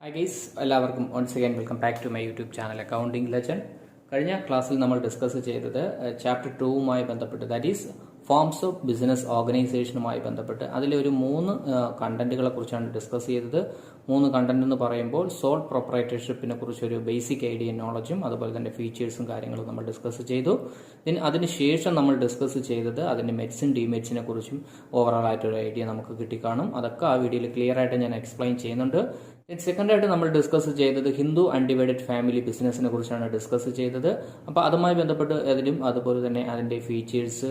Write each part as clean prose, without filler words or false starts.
Hi guys, എല്ലാവർക്കും once again welcome back to my YouTube channel accounting legend. കഴിഞ്ഞ ക്ലാസ്സിൽ നമ്മൾ ഡിസ്കസ് ചെയ്തത് ചാപ്റ്റർ 2വുമായി ബന്ധപ്പെട്ട്, that is forms of business ഓർഗനൈസേഷനുമായി ബന്ധപ്പെട്ട് അതിലെ ഒരു 3 കണ്ടന്റുകളെ കുറിച്ചാണ് ഡിസ്കസ് ചെയ്തത്. 3 കണ്ടന്റ് എന്ന് പറയുമ്പോൾ സോൾ പ്രൊപ്പറേറ്റർഷിപ്പിനെ കുറിച്ചൊരു ബേസിക് ഐഡിയ നോളജും അതുപോലെ തന്നെ ഫീച്ചേഴ്സും കാര്യങ്ങളും നമ്മൾ ഡിസ്കസ് ചെയ്തു. അതിനുശേഷം നമ്മൾ ഡിസ്കസ് ചെയ്തത് അതിന്റെ മെറിറ്റ്സും ഡിമെറിറ്റ്സിനെ കുറിച്ചും ഓവറോൾ ആയിട്ടൊരു ഐഡിയ നമുക്ക് കിട്ടിക്കാണും. അതൊക്കെ ആ വീഡിയോയിൽ ക്ലിയർ ആയിട്ട് ഞാൻ എക്സ്പ്ലെയിൻ ചെയ്യുന്നുണ്ട്. സെക്കൻഡ് ആയിട്ട് നമ്മൾ ഡിസ്കസ് ചെയ്തത് ഹിന്ദു അൺഡിവൈഡഡ് ഫാമിലി ബിസിനസിനെ കുറിച്ചാണ് ഡിസ്കസ് ചെയ്തത്. അപ്പോൾ അതുമായി ബന്ധപ്പെട്ട് അതിലും അതുപോലെ തന്നെ അതിന്റെ ഫീച്ചേഴ്സ്,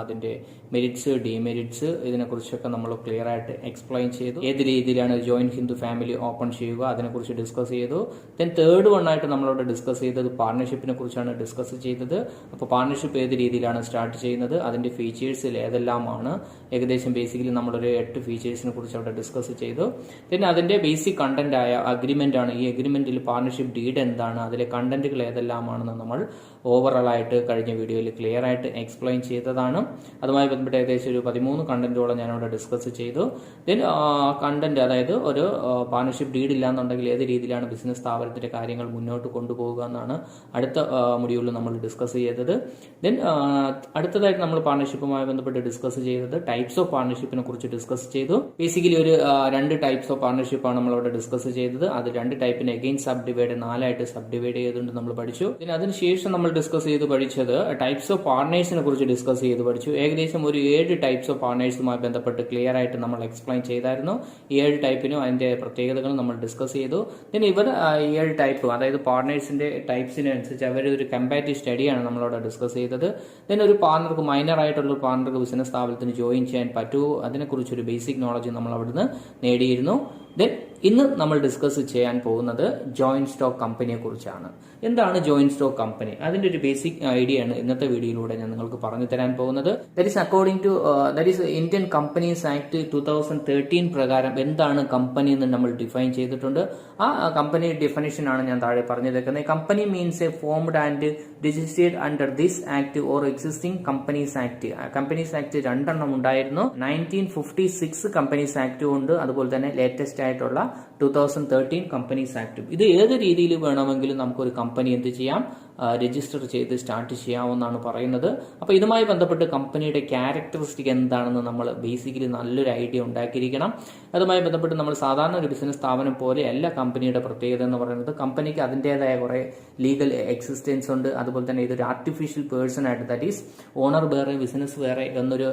അതിന്റെ മെറിറ്റ്സ്, ഡിമെറിറ്റ്സ്, ഇതിനെക്കുറിച്ചൊക്കെ നമ്മൾ ക്ലിയർ ആയിട്ട് എക്സ്പ്ലെയിൻ ചെയ്തു. ഏത് രീതിയിലാണ് ജോയിന്റ് ഹിന്ദു ഫാമിലി ഓപ്പൺ ചെയ്യുക അതിനെക്കുറിച്ച് ഡിസ്കസ് ചെയ്തു. തേർഡ് വൺ ആയിട്ട് നമ്മളോട് ഡിസ്കസ് ചെയ്തത് പാർട്ണർഷിപ്പിനെ കുറിച്ചാണ് ഡിസ്കസ് ചെയ്തത്. അപ്പോൾ പാർട്ണർഷിപ്പ് ഏത് രീതിയിലാണ് സ്റ്റാർട്ട് ചെയ്യുന്നത്, അതിന്റെ ഫീച്ചേഴ്സിൽ ഏതെല്ലാമാണ്, ഏകദേശം ബേസിക്കലി നമ്മളൊരു 8 ഫീച്ചേഴ്സിനെ കുറിച്ച് അവിടെ ഡിസ്കസ് ചെയ്തു. പിന്നെ അതിന്റെ ബേസിക് കണ്ടന്റ് ആയ അഗ്രിമെന്റ് ആണ്. ഈ അഗ്രിമെന്റിൽ പാർട്ണർഷിപ്പ് ഡീഡ് എന്താണ്, അതിലെ കണ്ടന്റുകൾ ഏതെല്ലാമാണെന്ന് നമ്മൾ ഓവറോൾ ആയിട്ട് കഴിഞ്ഞ വീഡിയോയിൽ ക്ലിയർ ആയിട്ട് എക്സ്പ്ലെയിൻ ചെയ്തതാണ്. അതുമായി ബന്ധപ്പെട്ട് ഏകദേശം ഒരു 13 കണ്ടന്റുകളെ ഞാനിവിടെ ഡിസ്കസ് ചെയ്തു. കണ്ടന്റ്, അതായത് ഒരു പാർട്ണർഷിപ്പ് ഡീഡ് ഇല്ലാന്നുണ്ടെങ്കിൽ ഏത് രീതിയിലാണ് ബിസിനസ് സ്ഥാപനത്തിന്റെ കാര്യങ്ങൾ മുന്നോട്ട് കൊണ്ടുപോകുക എന്നാണ് അടുത്ത മൊഡ്യൂളിൽ നമ്മൾ ഡിസ്കസ് ചെയ്തത്. അടുത്തതായിട്ട് നമ്മൾ പാർട്ണർഷിപ്പുമായി ബന്ധപ്പെട്ട് ഡിസ്കസ് ചെയ്തത് ടൈപ്സ് ഓഫ് പാർട്ണർഷിപ്പിനെ കുറിച്ച് ഡിസ്കസ് ചെയ്തു. ബേസിക്കലി ഒരു 2 ടൈപ്സ് ഓഫ് പാർട്ണർഷിപ്പാണ് നമ്മളവിടെ ഡിസ്കസ് ചെയ്തത്. അത് 2 ടൈപ്പിന് അഗെയിൻ സബ് ഡിവൈഡ് 4 ആയിട്ട് സബ് ഡിവൈഡ് ചെയ്തുകൊണ്ട് നമ്മൾ പഠിച്ചു. പിന്നെ അതിനുശേഷം നമ്മൾ ഡിസ്കസ് ചെയ്ത് പഠിച്ചത് ടൈപ്സ് ഓഫ് പാർട്ണേഴ്സിനെ കുറിച്ച് ഡിസ്കസ് ചെയ്ത് പഠിച്ചു. ഏകദേശം ഒരു 7 ടൈപ്സ് ഓഫ് പാർട്ണേഴ്സുമായി ബന്ധപ്പെട്ട് ക്ലിയർ ആയിട്ട് നമ്മൾ എക്സ്പ്ലെയിൻ ചെയ്തായിരുന്നു. ഈ 7 ടൈപ്പിനും അതിന്റെ പ്രത്യേകതകളും നമ്മൾ ഡിസ്കസ് ചെയ്തു. പിന്നെ ഇവർ 7 ടൈപ്പ്, അതായത് പാർട്ണേഴ്സിന്റെ ടൈപ്സിനനുസരിച്ച് അവരൊരു കമ്പാരിറ്റീവ് സ്റ്റഡിയാണ് നമ്മളവിടെ ഡിസ്കസ് ചെയ്തത്. ഒരു പാർട്ണർക്ക്, മൈനർ ആയിട്ടുള്ള പാർട്ണർക്ക് ബിസിനസ് സ്ഥാപനത്തിന് ജോയിൻ ചെയ്യാൻ പറ്റുമോ അതിനെക്കുറിച്ചൊരു ബേസിക് നോളജ് നമ്മൾ അവിടുന്ന് നേടിയിരുന്നു. ഇന്ന് നമ്മൾ ഡിസ്കസ് ചെയ്യാൻ പോകുന്നത് ജോയിന്റ് സ്റ്റോക്ക് കമ്പനിയെ കുറിച്ചാണ്. എന്താണ് ജോയിന്റ് സ്റ്റോക്ക് കമ്പനി? അതിന്റെ ഒരു ബേസിക് ഐഡിയ ആണ് ഇന്നത്തെ വീഡിയോയിലൂടെ ഞാൻ നിങ്ങൾക്ക് പറഞ്ഞു തരാൻ പോകുന്നത്. That is Indian companies act 2013 പ്രകാരം എന്താണ് കമ്പനി എന്ന് നമ്മൾ ഡിഫൈൻ ചെയ്തിട്ടുണ്ട്. ആ കമ്പനി ഡെഫിനിഷൻ ആണ് ഞാൻ താഴെ പറഞ്ഞിരിക്കുന്നത്. Company means A formed and registered under this act or existing companies act. Companies act 2 എണ്ണം ഉണ്ടായിരുന്നു. 1956 കമ്പനീസ് ആക്ടും ഉണ്ട്, അതുപോലെ തന്നെ ലേറ്റസ്റ്റ് ആയിട്ടുള്ള 2013 കമ്പനീസ് ആക്ടും. ഇത് ഏത് രീതിയിൽ വേണമെങ്കിലും നമുക്കൊരു കമ്പനി എന്ത് ചെയ്യാം, രജിസ്റ്റർ ചെയ്ത് സ്റ്റാർട്ട് ചെയ്യാമെന്നാണ് പറയുന്നത്. അപ്പോൾ ഇതുമായി ബന്ധപ്പെട്ട് കമ്പനിയുടെ ക്യാരക്ടറിസ്റ്റിക് എന്താണെന്ന് നമ്മൾ ബേസിക്കലി നല്ലൊരു ഐഡിയ ഉണ്ടാക്കിയിരിക്കണം. അതുമായി ബന്ധപ്പെട്ട് നമ്മൾ സാധാരണ ഒരു ബിസിനസ് സ്ഥാപനം പോലെ അല്ല കമ്പനിയുടെ പ്രത്യേകത എന്ന് പറയുന്നത്. കമ്പനിക്ക് അതിൻ്റെതായ കുറെ ലീഗൽ എക്സിസ്റ്റൻസ് ഉണ്ട്. അതുപോലെ തന്നെ ഇതൊരു ആർട്ടിഫിഷ്യൽ പേഴ്സൺ ആയിട്ട്, ദാറ്റ് ഈസ് ഓണർ വേറെ ബിസിനസ് വേറെ എന്നൊരു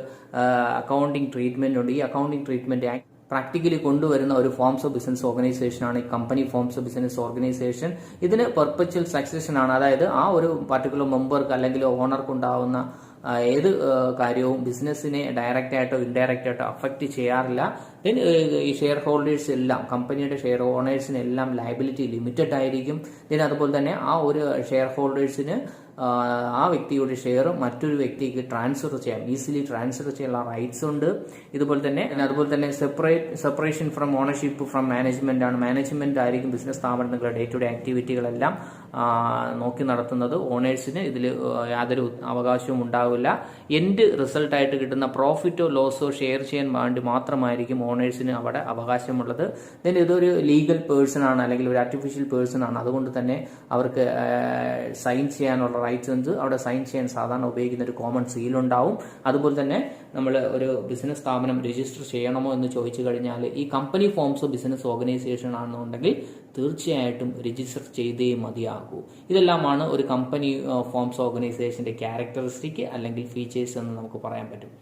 അക്കൗണ്ടിങ് ട്രീറ്റ്മെന്റ് ഉണ്ട്. ഈ അക്കൗണ്ടിങ് ട്രീറ്റ്മെന്റ് പ്രാക്ടിക്കലി കൊണ്ടുവരുന്ന ഒരു ഫോംസ് ഓഫ് ബിസിനസ് ഓർഗനൈസേഷൻ ആണ് ഈ company forms of business organisation. ഇതിന് പെർപ്പച്വൽ സക്സഷൻ ആണ്, അതായത് ആ ഒരു പർട്ടിക്കുലർ മെമ്പർക്ക് അല്ലെങ്കിൽ ഓണർക്ക് ഉണ്ടാവുന്ന ഏത് കാര്യവും ബിസിനസ്സിനെ ഡയറക്റ്റ് ആയിട്ടോ ഇൻഡയറക്റ്റ് ആയിട്ടോ അഫക്റ്റ് ചെയ്യാറില്ല. ഈ ഷെയർ ഹോൾഡേഴ്സ് എല്ലാം, കമ്പനിയുടെ ഷെയർ ഓണേഴ്സിനെല്ലാം ലയബിലിറ്റി ലിമിറ്റഡ് ആയിരിക്കും. അതുപോലെ തന്നെ ആ ഒരു ഷെയർ ഹോൾഡേഴ്സിന് ആ വ്യക്തിയുടെ ഷെയർ മറ്റൊരു വ്യക്തിക്ക് ട്രാൻസ്ഫർ ചെയ്യാം, ഈസിലി ട്രാൻസ്ഫർ ചെയ്യാനുള്ള റൈറ്റ്സ് ഉണ്ട്. അതുപോലെ തന്നെ separation from ownership from management ആണ്. മാനേജ്മെന്റ് ആയിരിക്കും ബിസിനസ് സ്ഥാപനങ്ങളുടെ ഡേ ടു ഡേ ആക്ടിവിറ്റികളെല്ലാം നോക്കി നടത്തുന്നത്. ഓണേഴ്സിന് ഇതിൽ യാതൊരു അവകാശവും ഉണ്ടാവില്ല. എൻഡ് റിസൾട്ട് ആയിട്ട് കിട്ടുന്ന പ്രോഫിറ്റോ ലോസോ ഷെയർ ചെയ്യാൻ വേണ്ടി മാത്രമായിരിക്കും ഓണേഴ്സിന് അവിടെ അവകാശമുള്ളത്. ഇതൊരു ലീഗൽ പേഴ്സൺ ആണ്, അല്ലെങ്കിൽ ഒരു ആർട്ടിഫിഷ്യൽ പേഴ്സൺ ആണ്. അതുകൊണ്ട് തന്നെ അവർക്ക് സൈൻ ചെയ്യാനുള്ള റൈറ്റ്സ് ഉണ്ട്. അവിടെ സൈൻ ചെയ്യാൻ സാധാരണ ഉപയോഗിക്കുന്ന ഒരു കോമൺ സീൽ ഉണ്ടാവും. അതുപോലെ തന്നെ നമ്മൾ ഒരു ബിസിനസ് സ്ഥാപനം രജിസ്റ്റർ ചെയ്യണമോ എന്ന് ചോദിച്ചു കഴിഞ്ഞാൽ ഈ company forms of business organisation ആണെന്നുണ്ടെങ്കിൽ തീർച്ചയായിട്ടും രജിസ്റ്റർ ചെയ്തേ മതിയാകൂ. ഇതെല്ലാമാണ് ഒരു കമ്പനി ഫോംസ് ഓർഗനൈസേഷന്റെ ക്യാരക്ടറിസ്റ്റിക് അല്ലെങ്കിൽ ഫീച്ചേഴ്സ് എന്ന് നമുക്ക് പറയാൻ പറ്റും.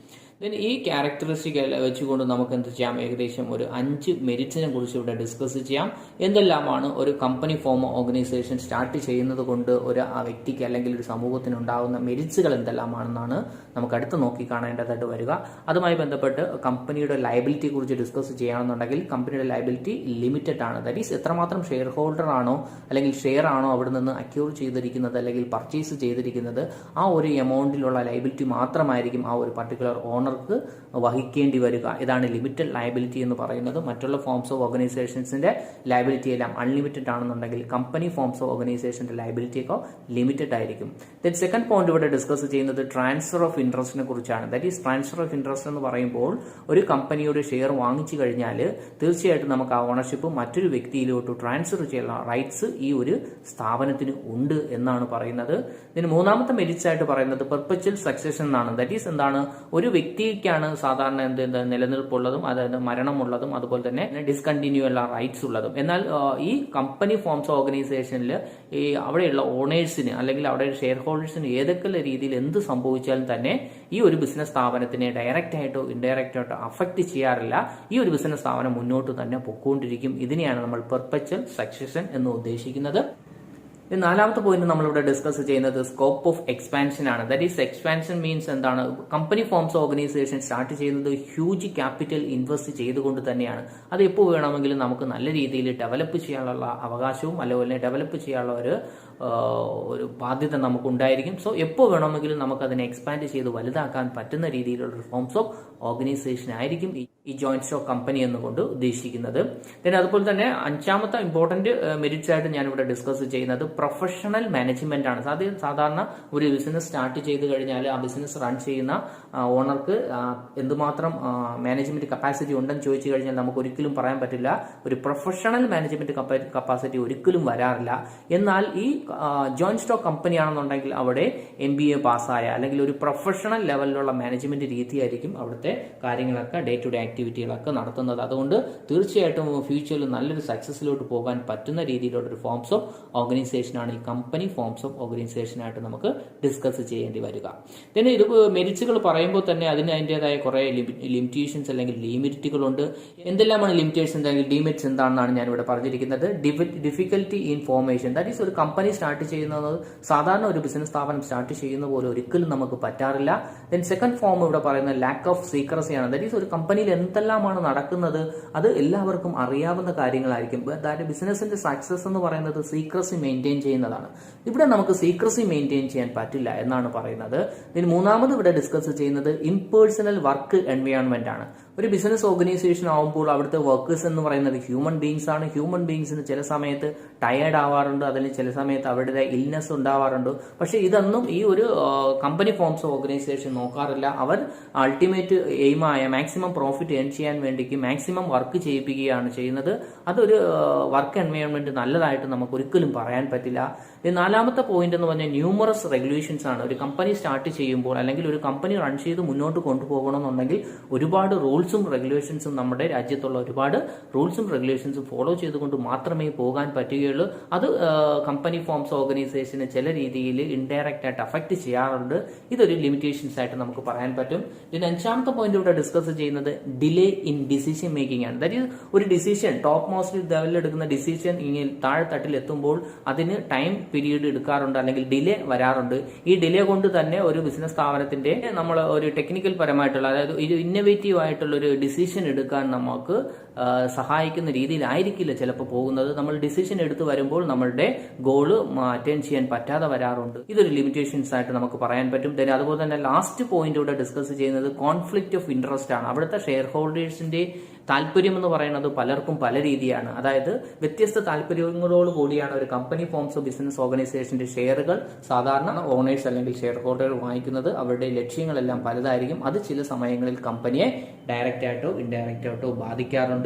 ഈ ക്യാരക്ടറിസ്റ്റിക് വെച്ചുകൊണ്ട് നമുക്ക് എന്ത് ചെയ്യാം, ഏകദേശം ഒരു 5 മെറിറ്റ്സിനെ കുറിച്ച് ഇവിടെ ഡിസ്കസ് ചെയ്യാം. എന്തെല്ലാമാണ് ഒരു കമ്പനി ഫോം ഓർഗനൈസേഷൻ സ്റ്റാർട്ട് ചെയ്യുന്നത് കൊണ്ട് ഒരു ആ വ്യക്തിക്ക് അല്ലെങ്കിൽ ഒരു സമൂഹത്തിന് ഉണ്ടാകുന്ന മെറിറ്റ്സുകൾ എന്തെല്ലാമാണെന്നാണ് നമുക്ക് അടുത്ത് നോക്കി കാണേണ്ടതായിട്ട് വരിക. അതുമായി ബന്ധപ്പെട്ട് കമ്പനിയുടെ ലയബിലിറ്റിയെ കുറിച്ച് ഡിസ്കസ് ചെയ്യുകയാണെന്നുണ്ടെങ്കിൽ കമ്പനിയുടെ ലയബിലിറ്റി ലിമിറ്റഡ് ആണ്. ദാറ്റ് ഈസ് എത്രമാത്രം ഷെയർ ഹോൾഡർ ആണോ അല്ലെങ്കിൽ ഷെയർ ആണോ അവിടെ നിന്ന് അക്യൂർ ചെയ്തിരിക്കുന്നത് അല്ലെങ്കിൽ പർച്ചേസ് ചെയ്തിരിക്കുന്നത്, ആ ഒരു എമൗണ്ടിലുള്ള ലയബിലിറ്റി മാത്രമായിരിക്കും ആ ഒരു പർട്ടിക്കുലർ ഓണർ ഓണർക്ക് വഹിക്കേണ്ടി വരിക. ഇതാണ് ലിമിറ്റഡ് ലയബിലിറ്റി എന്ന് പറയുന്നത്. മറ്റുള്ള ഫോംസ് ഓഫ് ഓർഗനൈസേഷൻസിന്റെ ലയബിലിറ്റി എല്ലാം അൺലിമിറ്റഡ് ആണെന്നുണ്ടെങ്കിൽ കമ്പനി ഫോംസ് ഓഫ് ഓർഗനൈസേഷന്റെ ലയബിലിറ്റി ഒക്കെ ലിമിറ്റഡ് ആയിരിക്കും. ദെൻ സെക്കൻഡ് പോയിന്റ് ഇവിടെ ഡിസ്കസ് ചെയ്യുന്നത് ട്രാൻസ്ഫർ ഓഫ് ഇൻട്രസ്റ്റിനെ കുറിച്ചാണ്. That is transfer of interest എന്ന് പറയുമ്പോൾ ഒരു കമ്പനിയുടെ ഷെയർ വാങ്ങിച്ചു കഴിഞ്ഞാൽ തീർച്ചയായിട്ടും നമുക്ക് ആ ഓണർഷിപ്പ് മറ്റൊരു വ്യക്തിയിലോട്ട് ട്രാൻസ്ഫർ ചെയ്യാനുള്ള റൈറ്റ്സ് ഈ ഒരു സ്ഥാപനത്തിന് ഉണ്ട് എന്നാണ് പറയുന്നത്. ഇതിന് മൂന്നാമത്തെ മെരിറ്റ്സ് ആയിട്ട് പറയുന്നത് പെർപെച്വൽ സക്സഷൻ എന്നാണ്. ദാറ്റ് ഈസ് എന്താണ്, ഒരു വ്യക്തിക്കാണ് സാധാരണ നിലനിൽപ്പുള്ളതും അതായത് മരണമുള്ളതും അതുപോലെ തന്നെ ഡിസ്കണ്ടിന്യൂ ഉള്ള റൈറ്റ്സ് ഉള്ളതും. എന്നാൽ ഈ കമ്പനി ഫോംസ് ഓർഗനൈസേഷനിൽ ഈ അവിടെയുള്ള ഓണേഴ്സിന് അല്ലെങ്കിൽ അവിടെ ഷെയർ ഹോൾഡേഴ്സിന് ഏതൊക്കെ രീതിയിൽ എന്ത് സംഭവിച്ചാലും തന്നെ ഈ ഒരു ബിസിനസ് സ്ഥാപനത്തിനെ ഡയറക്റ്റ് ആയിട്ടോ ഇൻഡയറക്റ്റ് ആയിട്ടോ അഫക്ട് ചെയ്യാറില്ല. ഈ ഒരു ബിസിനസ് സ്ഥാപനം മുന്നോട്ട് തന്നെ പൊക്കോണ്ടിരിക്കും. ഇതിനെയാണ് നമ്മൾ പെർപെച്വൽ സക്സഷൻ എന്ന് ഉദ്ദേശിക്കുന്നത്. നാലാമത്തെ പോയിന്റ് നമ്മളിവിടെ ഡിസ്കസ് ചെയ്യുന്നത് സ്കോപ്പ് ഓഫ് എക്സ്പാൻഷൻ ആണ്. ദാറ്റ് ഈസ് എക്സ്പാൻഷൻ മീൻസ് എന്താണ്, കമ്പനി ഫോംസ് ഓർഗനൈസേഷൻ സ്റ്റാർട്ട് ചെയ്യുന്നത് ഹ്യൂജ് ക്യാപിറ്റൽ ഇൻവെസ്റ്റ് ചെയ്തുകൊണ്ട് തന്നെയാണ്. അത് എപ്പോൾ വേണമെങ്കിലും നമുക്ക് നല്ല രീതിയിൽ ഡെവലപ്പ് ചെയ്യാനുള്ള അവകാശവും അതുപോലെ ഡെവലപ്പ് ചെയ്യാനുള്ള ഒരു ബാധ്യത നമുക്കുണ്ടായിരിക്കും. സോ എപ്പോൾ വേണമെങ്കിലും നമുക്ക് അതിനെ എക്സ്പാൻഡ് ചെയ്ത് വലുതാക്കാൻ പറ്റുന്ന രീതിയിലുള്ള ഒരു ഫോംസ് ഓഫ് ഓർഗനൈസേഷൻ ആയിരിക്കും ഈ ജോയിന്റ് സ്റ്റോക്ക് കമ്പനി എന്നുകൊണ്ട് ഉദ്ദേശിക്കുന്നത്. പിന്നെ അതുപോലെ തന്നെ അഞ്ചാമത്തെ ഇമ്പോർട്ടന്റ് മെരിറ്റ്സ് ആയിട്ട് ഞാനിവിടെ ഡിസ്കസ് ചെയ്യുന്നത് പ്രൊഫഷണൽ മാനേജ്മെന്റ് ആണ്. സാധാരണ ഒരു ബിസിനസ് സ്റ്റാർട്ട് ചെയ്ത് കഴിഞ്ഞാൽ ആ ബിസിനസ് റൺ ചെയ്യുന്ന ഓണർക്ക് എന്തുമാത്രം മാനേജ്മെന്റ് കപ്പാസിറ്റി ഉണ്ടെന്ന് ചോദിച്ചു കഴിഞ്ഞാൽ നമുക്ക് ഒരിക്കലും പറയാൻ പറ്റില്ല. ഒരു പ്രൊഫഷണൽ മാനേജ്മെന്റ് കപ്പാസിറ്റി ഒരിക്കലും വരാറില്ല. എന്നാൽ ഈ ജോയിന്റ് സ്റ്റോക്ക് കമ്പനി ആണെന്നുണ്ടെങ്കിൽ അവിടെ MBA പാസ്സായ അല്ലെങ്കിൽ ഒരു പ്രൊഫഷണൽ ലെവലിലുള്ള മാനേജ്മെന്റ് രീതിയായിരിക്കും അവിടുത്തെ കാര്യങ്ങളൊക്കെ ഡേ ടു ഡേ ആക്ടിവിറ്റികളൊക്കെ നടത്തുന്നത്. അതുകൊണ്ട് തീർച്ചയായിട്ടും ഫ്യൂച്ചറിൽ നല്ലൊരു സക്സസിലോട്ട് പോകാൻ പറ്റുന്ന രീതിയിലുള്ള ഒരു ഫോംസ് ഓഫ് ഓർഗനൈസേഷൻ ആണ് ഈ കമ്പനി ഫോംസ് ഓഫ് ഓർഗനൈസേഷൻ ആയിട്ട് നമുക്ക് ഡിസ്കസ് ചെയ്യേണ്ടി വരിക. പിന്നെ ഇത് മെരിറ്റ്സുകൾ പറയുമ്പോൾ തന്നെ അതിന് അതിൻ്റെതായ കുറെ ലിമിറ്റേഷൻസ് അല്ലെങ്കിൽ ലിമിറ്റുകളുണ്ട്. എന്തെല്ലാമാണ് ലിമിറ്റേഷൻസ് അല്ലെങ്കിൽ ലിമിറ്റ്സ് എന്താണെന്നാണ് ഞാനിവിടെ പറഞ്ഞിരിക്കുന്നത്. Difficulty in formation, that is ഒരു കമ്പനി സ്റ്റാർട്ട് ചെയ്യുന്നത് സാധാരണ ഒരു ബിസിനസ് സ്ഥാപനം സ്റ്റാർട്ട് ചെയ്യുന്ന പോലെ ഒരിക്കലും നമുക്ക് പറ്റാറില്ല. ദെൻ സെക്കൻഡ് ഫോം ഇവിടെ പറയുന്ന ലാക്ക് ഓഫ് സീക്രസി ആണ്. ദാറ്റ് ഈസ് ഒരു കമ്പനിയിൽ എന്തെല്ലാമാണ് നടക്കുന്നത് അത് എല്ലാവർക്കും അറിയാവുന്ന കാര്യങ്ങളായിരിക്കും. അതായത് ബിസിനസിന്റെ സക്സസ് എന്ന് പറയുന്നത് സീക്രസി മെയിൻറ്റെയിൻ ചെയ്യുന്നതാണ്. ഇവിടെ നമുക്ക് സീക്രസി മെയിൻറ്റെയിൻ ചെയ്യാൻ പറ്റില്ല എന്നാണ് പറയുന്നത്. ഇതിന് മൂന്നാമത് ഇവിടെ ഡിസ്കസ് ചെയ്യുന്നത് ഇംപേഴ്സണൽ വർക്ക് എൻവയോൺമെന്റ് ആണ്. ഒരു ബിസിനസ് ഓർഗനൈസേഷൻ ആവുമ്പോൾ അവിടുത്തെ വർക്കേഴ്സ് എന്ന് പറയുന്നത് ഹ്യൂമൻ ബീങ്സ് ആണ്. ഹ്യൂമൻ ബീങ്സിന് ചില സമയത്ത് ടയേർഡ് ആവാറുണ്ട്, അല്ലെങ്കിൽ ചില സമയത്ത് അവരുടെ ഇൽനെസ് ഉണ്ടാവാറുണ്ട്. പക്ഷെ ഇതൊന്നും ഈ ഒരു കമ്പനി ഫോംസ് ഓർഗനൈസേഷൻ നോക്കാറില്ല. അവർ അൾട്ടിമേറ്റ് എയിമായ മാക്സിമം പ്രോഫിറ്റ് ഏൺ ചെയ്യാൻ വേണ്ടിക്ക് മാക്സിമം വർക്ക് ചെയ്യിപ്പിക്കുകയാണ് ചെയ്യുന്നത്. അതൊരു വർക്ക് എൻവയോൺമെന്റ് നല്ലതായിട്ട് നമുക്ക് ഒരിക്കലും പറയാൻ പറ്റില്ല. നാലാമത്തെ പോയിന്റ് എന്ന് പറഞ്ഞാൽ ന്യൂമറസ് റെഗുലേഷൻസ് ആണ്. ഒരു കമ്പനി സ്റ്റാർട്ട് ചെയ്യുമ്പോൾ അല്ലെങ്കിൽ ഒരു കമ്പനി റൺ ചെയ്ത് മുന്നോട്ട് കൊണ്ടുപോകണമെന്നുണ്ടെങ്കിൽ ഒരുപാട് റൂൾസും റെഗുലേഷൻസും നമ്മുടെ രാജ്യത്തുള്ള ഒരുപാട് റൂൾസും റെഗുലേഷൻസും ഫോളോ ചെയ്തുകൊണ്ട് മാത്രമേ പോകാൻ പറ്റുകയുള്ളൂ. അത് കമ്പനി ഫോംസ് ഓർഗനൈസേഷന് ചില രീതിയിൽ ഇൻഡയറക്റ്റ് ആയിട്ട് അഫക്ട് ചെയ്യാറുണ്ട്. ഇതൊരു ലിമിറ്റേഷൻസ് ആയിട്ട് നമുക്ക് പറയാൻ പറ്റും. ഇതിന് അഞ്ചാമത്തെ പോയിന്റ് ഇവിടെ ഡിസ്കസ് ചെയ്യുന്നത് ഡിലേ ഇൻ ഡിസിഷൻ മേക്കിംഗ് ആണ്. ദാറ്റ് ഈസ് ഒരു ഡിസിഷൻ ടോപ്പ് മോസ്റ്റ് ലെവലിൽ എടുക്കുന്ന ഡിസിഷൻ താഴെത്തട്ടിൽ എത്തുമ്പോൾ അതിന് ടൈം പീരീഡ് എടുക്കാറുണ്ട് അല്ലെങ്കിൽ ഡിലേ വരാറുണ്ട്. ഈ ഡിലേ കൊണ്ട് തന്നെ ഒരു ബിസിനസ് സ്ഥാപനത്തിന്റെ നമ്മൾ ഒരു ടെക്നിക്കൽ പരമായിട്ടുള്ള അതായത് ഒരു ഇന്നോവേറ്റീവ് ആയിട്ടുള്ള ഒരു ഡിസിഷൻ എടുക്കാൻ നമുക്ക് സഹായിക്കുന്ന രീതിയിലായിരിക്കില്ല ചിലപ്പോൾ പോകുന്നത്. നമ്മൾ ഡിസിഷൻ എടുത്ത് വരുമ്പോൾ നമ്മളുടെ ഗോള് അറ്റൈൻ ചെയ്യാൻ പറ്റാതെ വരാറുണ്ട്. ഇതൊരു ലിമിറ്റേഷൻസ് ആയിട്ട് നമുക്ക് പറയാൻ പറ്റും. അതുപോലെ തന്നെ ലാസ്റ്റ് പോയിന്റ് ഇവിടെ ഡിസ്കസ് ചെയ്യുന്നത് കോൺഫ്ലിക്റ്റ് ഓഫ് ഇൻട്രസ്റ്റ് ആണ്. അവിടുത്തെ ഷെയർ ഹോൾഡേഴ്സിന്റെ താല്പര്യം എന്ന് പറയുന്നത് പലർക്കും പല രീതിയാണ്. അതായത് വ്യത്യസ്ത താല്പര്യങ്ങളോട് കൂടിയാണ് ഒരു കമ്പനി ഫോംസ് ബിസിനസ് ഓർഗനൈസേഷന്റെ ഷെയറുകൾ സാധാരണ ഓണേഴ്സ് അല്ലെങ്കിൽ ഷെയർ ഹോൾഡർ വാങ്ങിക്കുന്നത്. അവരുടെ ലക്ഷ്യങ്ങളെല്ലാം പലതായിരിക്കും. അത് ചില സമയങ്ങളിൽ കമ്പനിയെ ഡയറക്റ്റ് ആയിട്ടോ ഇൻഡയറക്റ്റ് ആയിട്ടോ ബാധിക്കാറുണ്ട്.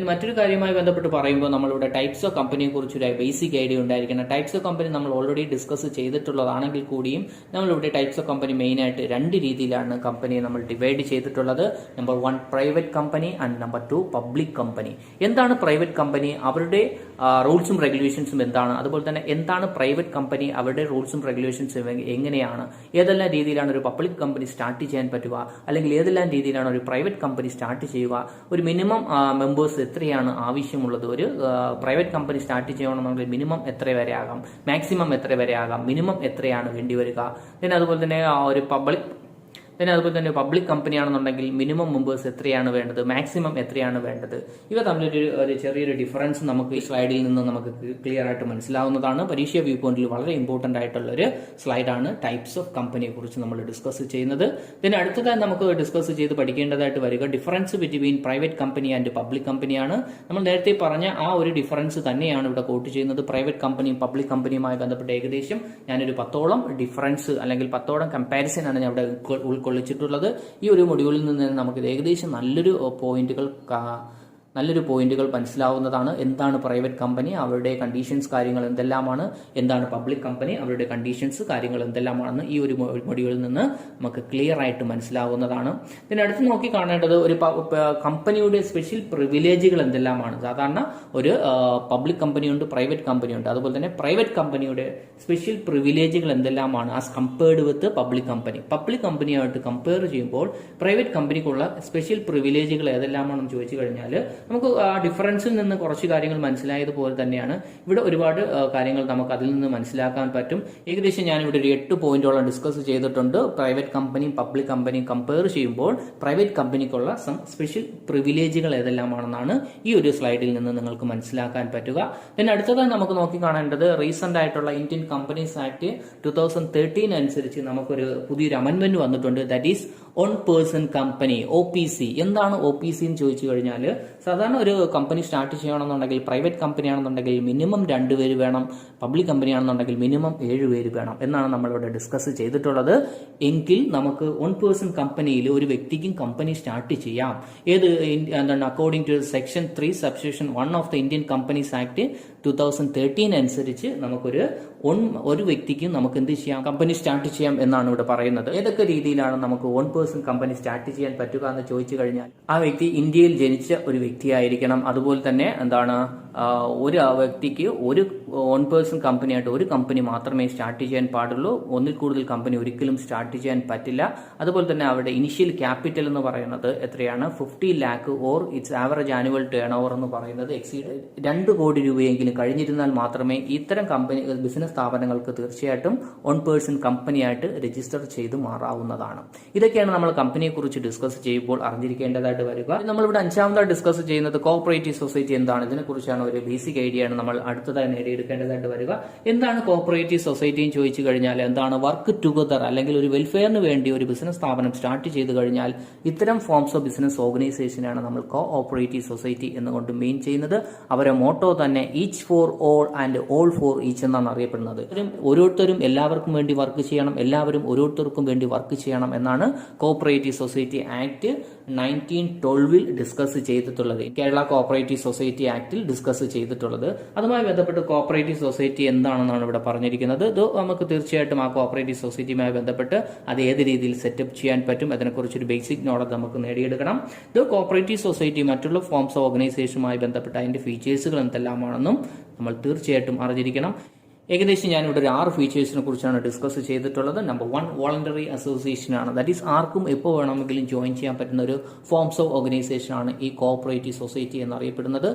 മറ്റൊരു കാര്യവുമായി ബന്ധപ്പെട്ട് പറയുമ്പോൾ നമ്മളിവിടെ ടൈപ്സ് ഓഫ് കമ്പനിയെ കുറിച്ചൊരു ബേസിക് ഐഡിയ ഉണ്ടായിരിക്കണം. ടൈപ്സ് ഓഫ് കമ്പനി നമ്മൾ ഓൾറെഡി ഡിസ്കസ് ചെയ്തിട്ടുള്ളതാണെങ്കിൽ കൂടിയും നമ്മളിവിടെ ടൈപ്സ് ഓഫ് കമ്പനി മെയിൻ ആയിട്ട് രണ്ട് രീതിയിലാണ് കമ്പനിയെ നമ്മൾ ഡിവൈഡ് ചെയ്തിട്ടുള്ളത്. Number 1 private company and number 2 public company. എന്താണ് പ്രൈവറ്റ് കമ്പനി, അവരുടെ റൂൾസും റെഗുലേഷൻസും എന്താണ്, അതുപോലെ തന്നെ എന്താണ് പ്രൈവറ്റ് കമ്പനി, അവരുടെ റൂൾസും റെഗുലേഷൻസും എങ്ങനെയാണ്, ഏതെല്ലാം രീതിയിലാണ് ഒരു പബ്ലിക് കമ്പനി സ്റ്റാർട്ട് ചെയ്യാൻ പറ്റുക, അല്ലെങ്കിൽ ഏതെല്ലാം രീതിയിലാണ് ഒരു പ്രൈവറ്റ് കമ്പനി സ്റ്റാർട്ട് ചെയ്യുക, ഒരു മിനിമം മെമ്പേഴ്സ് എത്രയാണ് ആവശ്യമുള്ളത്, ഒരു പ്രൈവറ്റ് കമ്പനി സ്റ്റാർട്ട് ചെയ്യണമെന്നുണ്ടെങ്കിൽ മിനിമം എത്ര വരെ ആകാം, മാക്സിമം എത്ര വരെ ആകാം, മിനിമം എത്രയാണ് വേണ്ടി വരിക. പിന്നെ അതുപോലെ തന്നെ ഒരു പിന്നെ അതുപോലെ തന്നെ പബ്ലിക് കമ്പനി ആണെന്നുണ്ടെങ്കിൽ മിനിമം മെമ്പേഴ്സ് എത്രയാണ് വേണ്ടത്, മാക്സിമം എത്രയാണ് വേണ്ടത്, ഇവ തമ്മിലൊരു ചെറിയൊരു ഡിഫറൻസ് നമുക്ക് ഈ സ്ലൈഡിൽ നിന്ന് നമുക്ക് ക്ലിയർ ആയിട്ട് മനസ്സിലാവുന്നതാണ്. പരീക്ഷ വ്യൂ പോയിന്റിൽ വളരെ ഇമ്പോർട്ടന്റ് ആയിട്ടുള്ള ഒരു സ്ലൈഡാണ് ടൈപ്സ് ഓഫ് കമ്പനിയെ കുറിച്ച് നമ്മൾ ഡിസ്കസ് ചെയ്യുന്നത്. പിന്നെ അടുത്തതായി നമുക്ക് ഡിസ്കസ് ചെയ്ത് പഠിക്കേണ്ടതായിട്ട് വരിക difference between private company and public കമ്പനിയാണ്. നമ്മൾ നേരത്തെ പറഞ്ഞ ആ ഒരു ഡിഫറൻസ് തന്നെയാണ് ഇവിടെ കോട്ട് ചെയ്യുന്നത്. പ്രൈവറ്റ് കമ്പനിയും പബ്ലിക് കമ്പനിയുമായി ബന്ധപ്പെട്ട് ഏകദേശം ഞാനൊരു 10ഓളം ഡിഫറൻസ് അല്ലെങ്കിൽ 10ഓളം കമ്പാരിസൺ ആണ് ഞാൻ ഇവിടെ ഉൾക്കൊള്ളിച്ചിട്ടുള്ളത്. ഈ ഒരു മൊഡ്യൂളിൽ നിന്ന് നമുക്ക് ഏകദേശം നല്ലൊരു പോയിന്റുകൾ മനസ്സിലാവുന്നതാണ്. എന്താണ് പ്രൈവറ്റ് കമ്പനി, അവരുടെ കണ്ടീഷൻസ് കാര്യങ്ങൾ എന്തെല്ലാമാണ്, എന്താണ് പബ്ലിക് കമ്പനി, അവരുടെ കണ്ടീഷൻസ് കാര്യങ്ങൾ എന്തെല്ലാമാണെന്ന് ഈ ഒരു മൊഡ്യൂളിൽ നിന്ന് നമുക്ക് ക്ലിയർ ആയിട്ട് മനസ്സിലാവുന്നതാണ്. പിന്നെ അടുത്ത് നോക്കി കാണേണ്ടത് ഒരു കമ്പനിയുടെ സ്പെഷ്യൽ പ്രിവിലേജുകൾ എന്തെല്ലാമാണ്. സാധാരണ ഒരു പബ്ലിക് കമ്പനിയുണ്ട്, പ്രൈവറ്റ് കമ്പനിയുണ്ട്. അതുപോലെ തന്നെ പ്രൈവറ്റ് കമ്പനിയുടെ സ്പെഷ്യൽ പ്രിവിലേജുകൾ എന്തെല്ലാമാണ് as compared with public company. Public കമ്പനിയായിട്ട് കമ്പയർ ചെയ്യുമ്പോൾ പ്രൈവറ്റ് കമ്പനിക്കുള്ള സ്പെഷ്യൽ പ്രിവിലേജുകൾ ഏതെല്ലാമാണെന്ന് ചോദിച്ചു കഴിഞ്ഞാൽ നമുക്ക് ആ ഡിഫറൻസിൽ നിന്ന് കുറച്ച് കാര്യങ്ങൾ മനസ്സിലായതുപോലെ തന്നെയാണ് ഇവിടെ ഒരുപാട് കാര്യങ്ങൾ നമുക്ക് അതിൽ നിന്ന് മനസ്സിലാക്കാൻ പറ്റും. ഏകദേശം ഞാനിവിടെ ഒരു 8 പോയിന്റോളം ഡിസ്കസ് ചെയ്തിട്ടുണ്ട്. പ്രൈവറ്റ് കമ്പനിയും പബ്ലിക് കമ്പനിയും കമ്പയർ ചെയ്യുമ്പോൾ പ്രൈവറ്റ് കമ്പനിക്കുള്ള സ്പെഷ്യൽ പ്രിവിലേജുകൾ ഏതെല്ലാമാണെന്നാണ് ഈ ഒരു സ്ലൈഡിൽ നിന്ന് നിങ്ങൾക്ക് മനസ്സിലാക്കാൻ പറ്റുക. പിന്നെ അടുത്തതായി നമുക്ക് നോക്കി കാണേണ്ടത് റീസെന്റ് ആയിട്ടുള്ള ഇന്ത്യൻ കമ്പനീസ് ആക്ട് 2013 അനുസരിച്ച് നമുക്കൊരു പുതിയൊരു അമെന്റ്മെന്റ് വന്നിട്ടുണ്ട്. That is on person company, OPC. എന്താണ് OPC എന്ന് ചോദിച്ചു കഴിഞ്ഞാൽ സാധാരണ ഒരു കമ്പനി സ്റ്റാർട്ട് ചെയ്യണമെന്നുണ്ടെങ്കിൽ പ്രൈവറ്റ് കമ്പനി ആണെന്നുണ്ടെങ്കിൽ മിനിമം 2 പേര് വേണം, പബ്ലിക് കമ്പനി ആണെന്നുണ്ടെങ്കിൽ മിനിമം 7 പേര് വേണം എന്നാണ് നമ്മളിവിടെ ഡിസ്കസ് ചെയ്തിട്ടുള്ളത്. എങ്കിൽ നമുക്ക് ഓൺ പേഴ്സൺ കമ്പനിയിൽ ഒരു വ്യക്തിക്കും കമ്പനി സ്റ്റാർട്ട് ചെയ്യാം. എന്താണ് according to section 3 subsection 1 of the Indian companies act 2013 അനുസരിച്ച് ഒരു വ്യക്തിക്കും നമുക്ക് എന്ത് ചെയ്യാം, കമ്പനി സ്റ്റാർട്ട് ചെയ്യാം എന്നാണ് ഇവിടെ പറയുന്നത്. ഏതൊക്കെ രീതിയിലാണ് നമുക്ക് ഓൺ പേഴ്സൺ കമ്പനി സ്റ്റാർട്ട് ചെയ്യാൻ പറ്റുക എന്ന് ചോദിച്ചു കഴിഞ്ഞാൽ ആ വ്യക്തി ഇന്ത്യയിൽ ജനിച്ച ഒരു വ്യക്തിയായിരിക്കണം. അതുപോലെ തന്നെ ഒരു വ്യക്തിക്ക് ഒരു ഓൺ പേഴ്സൺ കമ്പനിയായിട്ട് ഒരു കമ്പനി മാത്രമേ സ്റ്റാർട്ട് ചെയ്യാൻ പാടുള്ളൂ. ഒന്നിൽ കൂടുതൽ കമ്പനി ഒരിക്കലും സ്റ്റാർട്ട് ചെയ്യാൻ പറ്റില്ല. അതുപോലെ തന്നെ അവരുടെ ഇനിഷ്യൽ ക്യാപിറ്റൽ എന്ന് പറയുന്നത് എത്രയാണ്, 50 lakh or it's average annual turn over എന്ന് പറയുന്നത് എക്സീഡ് 2 കോടി രൂപയെങ്കിലും കഴിഞ്ഞിരുന്നാൽ മാത്രമേ ഇത്തരം ബിസിനസ് സ്ഥാപനങ്ങൾക്ക് തീർച്ചയായിട്ടും ഓൺ പേഴ്സൺ കമ്പനിയായിട്ട് രജിസ്റ്റർ ചെയ്ത് മാറാവുന്നതാണ്. ഇതൊക്കെയാണ് നമ്മൾ കമ്പനിയെ കുറിച്ച് ഡിസ്കസ് ചെയ്യുമ്പോൾ അറിഞ്ഞിരിക്കേണ്ടതായിട്ട് വരിക. നമ്മളിവിടെ 5ാമതായി ഡിസ്കസ് ചെയ്യുന്നത് കോഓപ്പറേറ്റീവ് സൊസൈറ്റി എന്താണ്. ഇതിനെക്കുറിച്ചാണ് ഒരു ബേസിക് ഐഡിയ ആണ് നമ്മൾ അടുത്തതായി നേടിയെടുക്കേണ്ടതായിട്ട് വരിക. എന്താണ് കോഓപ്പറേറ്റീവ് സൊസൈറ്റി എന്ന് ചോദിച്ചു കഴിഞ്ഞാൽ എന്താണ് വർക്ക് ടുഗദർ അല്ലെങ്കിൽ ഒരു വെൽഫെയറിന് വേണ്ടി ഒരു ബിസിനസ് സ്ഥാപനം സ്റ്റാർട്ട് ചെയ്ത് കഴിഞ്ഞാൽ ഇത്തരം ഫോംസ് ഓഫ് ബിസിനസ് ഓർഗനൈസേഷനാണ് നമ്മൾ കോഓപ്പറേറ്റീവ് സൊസൈറ്റി എന്നുകൊണ്ട് മെയിൻ ചെയ്യുന്നത്. അവരുടെ മോട്ടോ തന്നെ each for all and all for each എന്നാണ് അറിയപ്പെടുന്നത്. ഓരോരുത്തരും എല്ലാവർക്കും വേണ്ടി വർക്ക് ചെയ്യണം, എല്ലാവരും ഓരോരുത്തർക്കും വേണ്ടി വർക്ക് ചെയ്യണം എന്നാണ് കോഓപ്പറേറ്റീവ് സൊസൈറ്റി ആക്ട് 1912 ഡിസ്കസ് ചെയ്തിട്ടുള്ളത്. കേരള കോഓപ്പറേറ്റീവ് സൊസൈറ്റി ആക്ടിൽ ഡിസ്കസ് ചെയ്തിട്ടുള്ളത്. അതുമായി ബന്ധപ്പെട്ട് കോഓപ്പറേറ്റീവ് സൊസൈറ്റി എന്താണെന്നാണ് ഇവിടെ പറഞ്ഞിരിക്കുന്നത്. ഇത് നമുക്ക് തീർച്ചയായിട്ടും ആ കോഓപ്പറേറ്റീവ് സൊസൈറ്റിയുമായി ബന്ധപ്പെട്ട് അത് ഏത് രീതിയിൽ സെറ്റപ്പ് ചെയ്യാൻ പറ്റും അതിനെക്കുറിച്ചൊരു ബേസിക് നോളജ് നമുക്ക് നേടിയെടുക്കണം. ഇത് കോഓപ്പറേറ്റീവ് സൊസൈറ്റി മറ്റുള്ള ഫോംസ് ഓഫ് ഓർഗനൈസേഷനുമായി ബന്ധപ്പെട്ട് അതിന്റെ ഫീച്ചേഴ്സുകൾ എന്തെല്ലാമാണെന്നും നമ്മൾ തീർച്ചയായിട്ടും അറിഞ്ഞിരിക്കണം. ഏകദേശം ഞാനിവിടെ ഒരു 6 ഫീച്ചേഴ്സിനെ കുറിച്ചാണ് ഡിസ്കസ് ചെയ്തിട്ടുള്ളത്. നമ്പർ 1 വോളണ്ടറി അസോസിയേഷൻ ആണ്. ദാറ്റ് ഈസ് ആർക്കും എപ്പോൾ വേണമെങ്കിലും ജോയിൻ ചെയ്യാൻ പറ്റുന്ന ഒരു ഫോംസ് ഓഫ് ഓർഗനൈസേഷൻ ആണ് ഈ കോഓപ്പറേറ്റീവ് സൊസൈറ്റി എന്നറിയപ്പെടുന്നത്.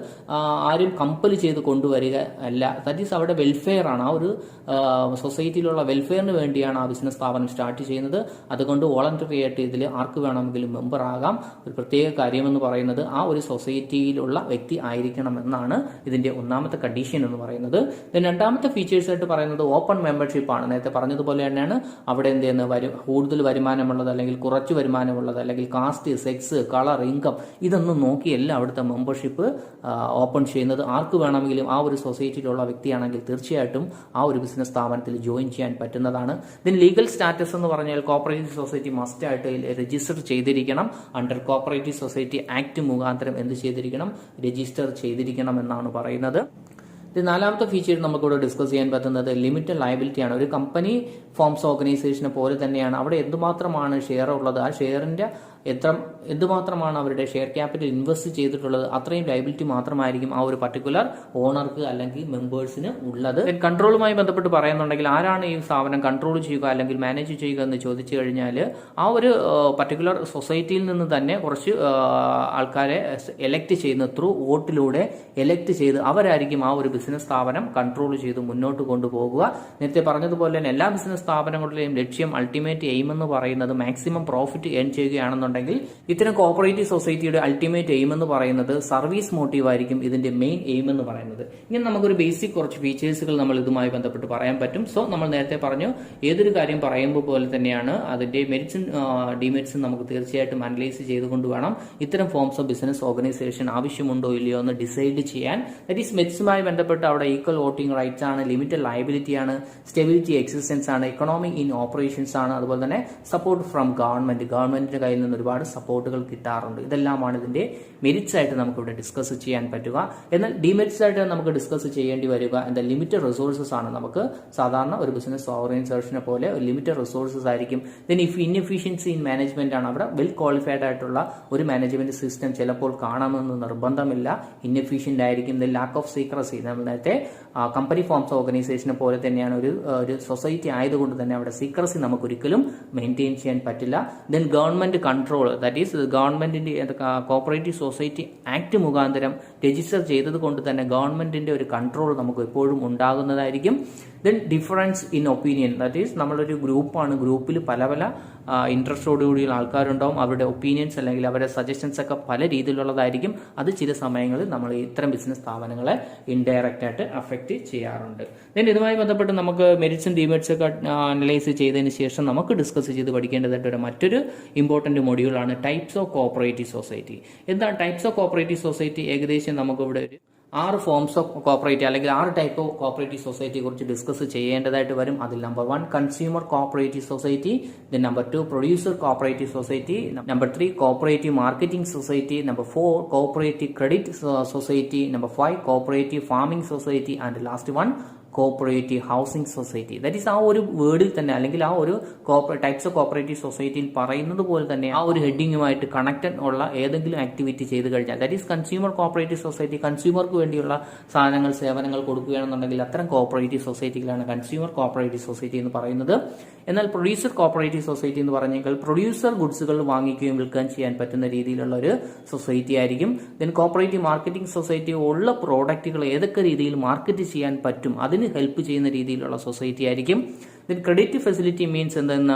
ആരും കമ്പൽ ചെയ്ത് കൊണ്ടുവരിക അല്ല. ദാറ്റ് ഈസ് അവിടെ വെൽഫെയർ ആണ്. ആ ഒരു സൊസൈറ്റിയിലുള്ള വെൽഫെയറിന് വേണ്ടിയാണ് ആ ബിസിനസ് സ്ഥാപനം സ്റ്റാർട്ട് ചെയ്യുന്നത്. അതുകൊണ്ട് വോളണ്ടറി ആയിട്ട് ഇതിൽ ആർക്ക് വേണമെങ്കിലും മെമ്പർ ആകാം. ഒരു പ്രത്യേക കാര്യമെന്ന് പറയുന്നത് ആ ഒരു സൊസൈറ്റിയിലുള്ള വ്യക്തി ആയിരിക്കണം എന്നാണ് ഇതിന്റെ 1ാമത്തെ കണ്ടീഷൻ എന്ന് പറയുന്നത്. രണ്ടാമത്തെ ഫീച്ചേഴ്സ് ആയിട്ട് പറയുന്നത് ഓപ്പൺ മെമ്പർഷിപ്പ് ആണ്. നേരത്തെ പറഞ്ഞതുപോലെ തന്നെയാണ് അവിടെ എന്ത് ചെയ്യുന്നത്, കൂടുതൽ വരുമാനമുള്ളത് അല്ലെങ്കിൽ കുറച്ച് വരുമാനമുള്ളത് അല്ലെങ്കിൽ കാസ്റ്റ്, സെക്സ്, കളർ, ഇൻകം ഇതൊന്നും നോക്കിയല്ല അവിടുത്തെ മെമ്പർഷിപ്പ് ഓപ്പൺ ചെയ്യുന്നത്. ആർക്ക് വേണമെങ്കിലും ആ ഒരു സൊസൈറ്റിയിലുള്ള വ്യക്തിയാണെങ്കിൽ തീർച്ചയായിട്ടും ആ ഒരു ബിസിനസ് സ്ഥാപനത്തിൽ ജോയിൻ ചെയ്യാൻ പറ്റുന്നതാണ്. ഇതിന് ലീഗൽ സ്റ്റാറ്റസ് എന്ന് പറഞ്ഞാൽ കോഓപ്പറേറ്റീവ് സൊസൈറ്റി മസ്റ്റ് ആയിട്ട് രജിസ്റ്റർ ചെയ്തിരിക്കണം. അണ്ടർ കോഓപ്പറേറ്റീവ് സൊസൈറ്റി ആക്ട് മുഖാന്തരം എന്ത് ചെയ്തിരിക്കണം, രജിസ്റ്റർ ചെയ്തിരിക്കണം എന്നാണ് പറയുന്നത്. 4ാമത്തെ ഫീച്ചർ നമുക്കിവിടെ ഡിസ്കസ് ചെയ്യാൻ പറ്റുന്നത് ലിമിറ്റഡ് ലയബിലിറ്റി ആണ്. ഒരു കമ്പനി ഫോംസ് ഓർഗനൈസേഷനെ പോലെ തന്നെയാണ് അവിടെ എന്തുമാത്രമാണ് ഷെയർ ഉള്ളത് ആ ഷെയറിന്റെ എന്തുമാത്രമാണ് അവരുടെ ഷെയർ ക്യാപിറ്റൽ ഇൻവെസ്റ്റ് ചെയ്തിട്ടുള്ളത് അത്രയും ലയബിലിറ്റി മാത്രമായിരിക്കും ആ ഒരു പർട്ടിക്കുലർ ഓണർക്ക് അല്ലെങ്കിൽ മെമ്പേഴ്സിന് ഉള്ളത്. കൺട്രോളുമായി ബന്ധപ്പെട്ട് പറയുന്നുണ്ടെങ്കിൽ ആരാണ് ഈ സ്ഥാപനം കൺട്രോൾ ചെയ്യുക അല്ലെങ്കിൽ മാനേജ് ചെയ്യുക എന്ന് ചോദിച്ചു കഴിഞ്ഞാൽ ആ ഒരു പർട്ടിക്കുലർ സൊസൈറ്റിയിൽ നിന്ന് തന്നെ കുറച്ച് ആൾക്കാരെ എലക്ട് ചെയ്യുന്ന ത്രൂ വോട്ടിലൂടെ എലക്ട് ചെയ്ത് അവരായിരിക്കും ആ ഒരു ബിസിനസ് സ്ഥാപനം കൺട്രോൾ ചെയ്ത് മുന്നോട്ട് കൊണ്ടുപോകുക. നേരത്തെ പറഞ്ഞതുപോലെ തന്നെ എല്ലാ ബിസിനസ് സ്ഥാപനങ്ങളുടെയും ലക്ഷ്യം അൾട്ടിമേറ്റ് എയിം എന്ന് പറയുന്നത് മാക്സിമം പ്രോഫിറ്റ് ഏൺ ചെയ്യുകയാണെന്നുണ്ടെങ്കിൽ ഇത്തരം കോപ്പറേറ്റീവ് സൊസൈറ്റിയുടെ അൾട്ടിമേറ്റ് എയിം എന്ന് പറയുന്നത് സർവീസ് മോട്ടീവ് ആയിരിക്കും ഇതിന്റെ മെയിൻ എയിം എന്ന് പറയുന്നത്. ഇങ്ങനെ നമുക്കൊരു ബേസിക് കുറച്ച് ഫീച്ചേഴ്സുകൾ നമ്മൾ ഇതുമായി ബന്ധപ്പെട്ട് പറയാൻ പറ്റും. സോ നമ്മൾ നേരത്തെ പറഞ്ഞു ഏതൊരു കാര്യം പറയുമ്പോൾ പോലെ തന്നെയാണ് അതിന്റെ മെറിറ്റ്സും ഡിമെറിറ്റ്സും നമുക്ക് തീർച്ചയായിട്ടും അനലൈസ് ചെയ്തുകൊണ്ട് വേണം ഇത്തരം ഫോംസ് ഓഫ് ബിസിനസ് ഓർഗനൈസേഷൻ ആവശ്യമുണ്ടോ ഇല്ലയോ എന്ന് ഡിസൈഡ് ചെയ്യാൻ. ദാറ്റ് ഈസ് മെറിറ്റ്സുമായി ബന്ധപ്പെട്ട് അവിടെ ഈക്വൽ വോട്ടിംഗ് റൈറ്റ്സ് ആണ്, ലിമിറ്റഡ് ലയബിലിറ്റി ആണ്, സ്റ്റെബിലിറ്റി എക്സിസ്റ്റൻസ് ആണ്, ഇക്കണോമി ഇൻ ഓപ്പറേഷൻസ് ആണ്, അതുപോലെ തന്നെ സപ്പോർട്ട് ഫ്രം ഗവൺമെന്റിന്റെ കയ്യിൽ നിന്ന് ഒരുപാട് സപ്പോർട്ടുകൾ കിട്ടാറുണ്ട്. ഇതെല്ലാമാണ് ഇതിന്റെ മെറിറ്റ്സ് ആയിട്ട് നമുക്ക് ഇവിടെ ഡിസ്കസ് ചെയ്യാൻ പറ്റുക. എന്നാൽ ഡിമെറിറ്റ്സ് ആയിട്ട് നമുക്ക് ഡിസ്കസ് ചെയ്യേണ്ടി വരിക എന്താ ലിമിറ്റഡ് റിസോഴ്സസ് ആണ്. നമുക്ക് സാധാരണ ഒരു ബിസിനസ് ഓർഗനൈസേഷനെ പോലെ ലിമിറ്റഡ് റിസോഴ്സസ് ആയിരിക്കും. ദെൻ ഇൻഎഫിഷ്യൻസി ഇൻ മാനേജ്മെന്റ് ആണ്. അവിടെ വെൽ ക്വാളിഫൈഡ് ആയിട്ടുള്ള ഒരു മാനേജ്മെന്റ് സിസ്റ്റം ചിലപ്പോൾ കാണാമെന്ന് നിർബന്ധമില്ല, ഇൻഎഫിഷ്യന്റ് ആയിരിക്കും. ദെൻ ലാക്ക് ഓഫ് സീക്രസി, നമ്മൾ നേരത്തെ കമ്പനി ഫോംസ് ഓർഗനൈസേഷനെ പോലെ തന്നെയാണ് ഒരു സൊസൈറ്റി ആയതുകൊണ്ട് തന്നെ അവിടെ സീക്രസി നമുക്ക് ഒരിക്കലും മെയിൻറ്റെയിൻ ചെയ്യാൻ പറ്റില്ല. Then government control, that is ഗവൺമെന്റിന്റെ കോപ്പറേറ്റീവ് സൊസൈറ്റി ആക്ട് മുഖാന്തരം രജിസ്റ്റർ ചെയ്തത് കൊണ്ട് തന്നെ ഗവൺമെന്റിന്റെ ഒരു കൺട്രോൾ നമുക്ക് എപ്പോഴും ഉണ്ടാകുന്നതായിരിക്കും. Then difference in opinion, that is നമ്മളൊരു ഗ്രൂപ്പാണ്, ഗ്രൂപ്പിൽ പല പല ഇൻട്രസ്റ്റോടുകൂടിയുള്ള ആൾക്കാരുണ്ടാവും. അവരുടെ ഒപ്പീനിയൻസ് അല്ലെങ്കിൽ അവരുടെ സജഷൻസ് ഒക്കെ പല രീതിയിലുള്ളതായിരിക്കും. അത് ചില സമയങ്ങളിൽ നമ്മൾ ഇത്തരം ബിസിനസ് സ്ഥാപനങ്ങളെ ഇൻഡയറക്റ്റ് ആയിട്ട് അഫക്റ്റ് ചെയ്യാറുണ്ട്. ദെൻ ഇതുമായി ബന്ധപ്പെട്ട് നമുക്ക് മെറിറ്റ്സും ഡിമെറിറ്റ്സും ഒക്കെ അനലൈസ് ചെയ്തതിന് ശേഷം നമുക്ക് ഡിസ്കസ് ചെയ്ത് പഠിക്കേണ്ടതായിട്ട് മറ്റൊരു ഇമ്പോർട്ടന്റ് മൊഡ്യൂളാണ് ടൈപ്സ് ഓഫ് കോപ്പറേറ്റീവ് സൊസൈറ്റി. എന്താണ് ടൈപ്സ് ഓഫ് കോപ്പറേറ്റീവ് സൊസൈറ്റി? ഏകദേശം നമുക്കിവിടെ ഒരു 6 ഫോംസ് ഓഫ് കോപ്പറേറ്റീവ് അല്ലെങ്കിൽ 6 ടൈപ്പ് ഓഫ് കോപ്പറേറ്റീവ് സൊസൈറ്റിയെ കുറിച്ച് ഡിസ്കസ് ചെയ്യേണ്ടതായിട്ട് വരും. അതിൽ number 1 consumer cooperative society, then number 2 producer cooperative society, number 3 cooperative marketing society, number 4 cooperative credit society, number 5 cooperative farming society and last 1 cooperative housing society. That is ആ ഒരു വേർഡിൽ തന്നെ അല്ലെങ്കിൽ ആ ഒരു ടൈപ്സ് ഓഫ് കോപ്പറേറ്റീവ് സൊസൈറ്റിയിൽ പറയുന്നത് പോലെ തന്നെ ആ ഒരു ഹെഡിങ്ങുമായിട്ട് കണക്റ്റഡ് ഉള്ള ഏതെങ്കിലും ആക്ടിവിറ്റി ചെയ്ത് കഴിഞ്ഞാൽ that is consumer cooperative society, കൺസ്യൂമർക്ക് വേണ്ടിയുള്ള സാധനങ്ങൾ സേവനങ്ങൾ കൊടുക്കുകയാണെന്നുണ്ടെങ്കിൽ അത്തരം കോപ്പറേറ്റീവ് സൊസൈറ്റികളാണ് കൺസ്യൂമർ കോപ്പറേറ്റീവ് സൊസൈറ്റി എന്ന് പറയുന്നത്. എന്നാൽ പ്രൊഡ്യൂസർ കോപ്പറേറ്റീവ് സൊസൈറ്റി എന്ന് പറഞ്ഞാൽ പ്രൊഡ്യൂസർ ഗുഡ്സുകൾ വാങ്ങിക്കുകയും വിൽക്കുകയും ചെയ്യാൻ പറ്റുന്ന രീതിയിലുള്ള ഒരു സൊസൈറ്റി ആയിരിക്കും. ദെൻ കോപ്പറേറ്റീവ് മാർക്കറ്റിംഗ് സൊസൈറ്റി ഉള്ള പ്രോഡക്റ്റുകൾ ഏതൊക്കെ രീതിയിൽ മാർക്കറ്റ് ചെയ്യാൻ പറ്റും അതിന് ഹെൽപ്പ് ചെയ്യുന്ന രീതിയിലുള്ള സൊസൈറ്റി ആയിരിക്കും. ദെൻ ക്രെഡിറ്റ് ഫെസിലിറ്റി മീൻസ് എന്തെന്ന്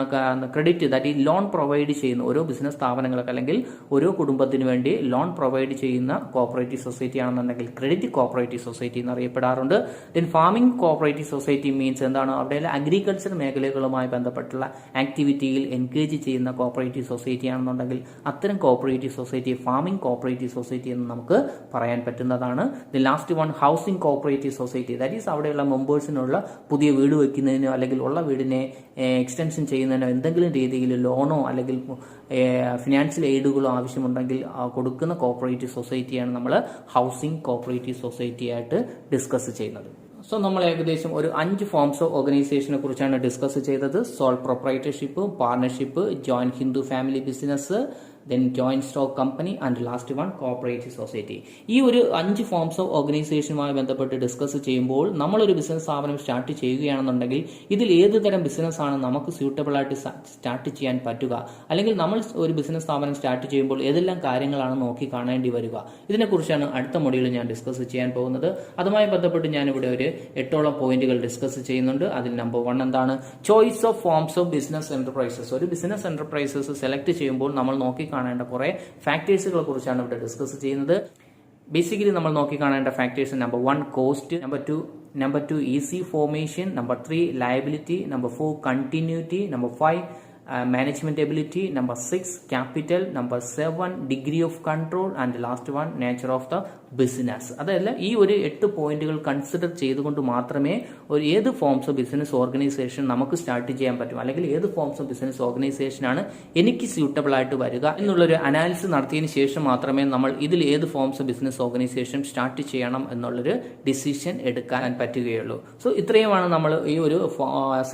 ക്രെഡിറ്റ് ദാറ്റ് ഈ ലോൺ പ്രൊവൈഡ് ചെയ്യുന്ന ഓരോ ബിസിനസ് സ്ഥാപനങ്ങൾക്ക് അല്ലെങ്കിൽ ഓരോ കുടുംബത്തിന് വേണ്ടി ലോൺ പ്രൊവൈഡ് ചെയ്യുന്ന കോപ്പറേറ്റീവ് സൊസൈറ്റി ആണെന്നുണ്ടെങ്കിൽ ക്രെഡിറ്റ് കോപ്പറേറ്റീവ് സൊസൈറ്റി എന്നറിയപ്പെടാറുണ്ട്. Then farming cooperative society means എന്താണ് അവിടെ അഗ്രികൾച്ചർ മേഖലകളുമായി ബന്ധപ്പെട്ടുള്ള ആക്ടിവിറ്റിയിൽ എൻഗേജ് ചെയ്യുന്ന കോപ്പറേറ്റീവ് സൊസൈറ്റി ആണെന്നുണ്ടെങ്കിൽ അത്തരം cooperative society farming cooperative society എന്ന് നമുക്ക് പറയാൻ പറ്റുന്നതാണ്. Then last 1 housing cooperative society, that is അവിടെയുള്ള മെമ്പേഴ്സിനുള്ള പുതിയ വീട് വെക്കുന്നതിനോ അല്ലെങ്കിൽ ഉള്ള വീടിനെ എക്സ്റ്റൻഷൻ ചെയ്യുന്നതിനോ എന്തെങ്കിലും രീതിയിൽ ലോണോ അല്ലെങ്കിൽ ഫിനാൻഷ്യൽ എയ്ഡുകളോ ആവശ്യമുണ്ടെങ്കിൽ കൊടുക്കുന്ന കോപ്പറേറ്റീവ് സൊസൈറ്റിയാണ് നമ്മൾ ഹൗസിംഗ് കോപ്പറേറ്റീവ് സൊസൈറ്റി ആയിട്ട് ഡിസ്കസ് ചെയ്യുന്നത്. സോ നമ്മൾ ഏകദേശം ഒരു 5 ഫോംസ് ഓഫ് ഓർഗനൈസേഷനെ കുറിച്ചാണ് ഡിസ്കസ് ചെയ്തത്. Sole proprietorship, partnership, joint Hindu family business, then joint stock company and last one cooperative society. ഈ ഒരു 5 ഫോംസ് ഓഫ് ഓർഗനൈസേഷനുമായി ബന്ധപ്പെട്ട് ഡിസ്കസ് ചെയ്യുമ്പോൾ നമ്മളൊരു ബിസിനസ് സ്ഥാപനം സ്റ്റാർട്ട് ചെയ്യുകയാണെന്നുണ്ടെങ്കിൽ ഇതിൽ ഏത് തരം ബിസിനസ് ആണ് നമുക്ക് സ്യൂട്ടബിൾ ആയിട്ട് സ്റ്റാർട്ട് ചെയ്യാൻ പറ്റുക, അല്ലെങ്കിൽ നമ്മൾ ഒരു ബിസിനസ് സ്ഥാപനം സ്റ്റാർട്ട് ചെയ്യുമ്പോൾ ഏതെല്ലാം കാര്യങ്ങളാണ് നോക്കി കാണേണ്ടി വരിക, ഇതിനെക്കുറിച്ചാണ് അടുത്ത മൊഡ്യൂളിൽ ഞാൻ ഡിസ്കസ് ചെയ്യാൻ പോകുന്നത്. അതുമായി ബന്ധപ്പെട്ട് ഞാനിവിടെ ഒരു 8ഓളം പോയിന്റുകൾ ഡിസ്കസ് ചെയ്യുന്നുണ്ട്. അതിൽ നമ്പർ 1 എന്താണ്? Choice of forms of business enterprises. ഒരു ബിസിനസ് എന്റർപ്രൈസസ് സെലക്ട് ചെയ്യുമ്പോൾ നമ്മൾ നോക്കി കാണേണ്ട കുറെ ഫാക്ടേഴ്സുകളെ കുറിച്ചാണ് ഇവിടെ ഡിസ്കസ് ചെയ്യുന്നത്. ബേസിക്കലി നമ്മൾ നോക്കി കാണേണ്ട factors number 1 cost, number 2 easy formation, number 3 liability, number 4 continuity, number 5 management ability, number 6 capital, number 7 degree of control and last one nature of the business. അതല്ല ഈ ഒരു 8 പോയിന്റുകൾ കൺസിഡർ ചെയ്തുകൊണ്ട് മാത്രമേ ഒരു ഏത് ഫോംസ് ഓഫ് ബിസിനസ് ഓർഗനൈസേഷൻ നമുക്ക് start ചെയ്യാൻ പറ്റും, അല്ലെങ്കിൽ ഏത് ഫോംസ് ഓഫ് ബിസിനസ് ഓർഗനൈസേഷൻ ആണ് എനിക്ക് സ്യൂട്ടബിൾ ആയിട്ട് വരിക എന്നുള്ളൊരു അനാലിസിസ് നടത്തിയതിനു ശേഷം മാത്രമേ നമ്മൾ ഇതിൽ ഏത് forms of business organisation start ചെയ്യണം എന്നുള്ളൊരു ഡിസിഷൻ എടുക്കാൻ പറ്റുകയുള്ളൂ. സോ ഇത്രയുമാണ് നമ്മൾ ഈ ഒരു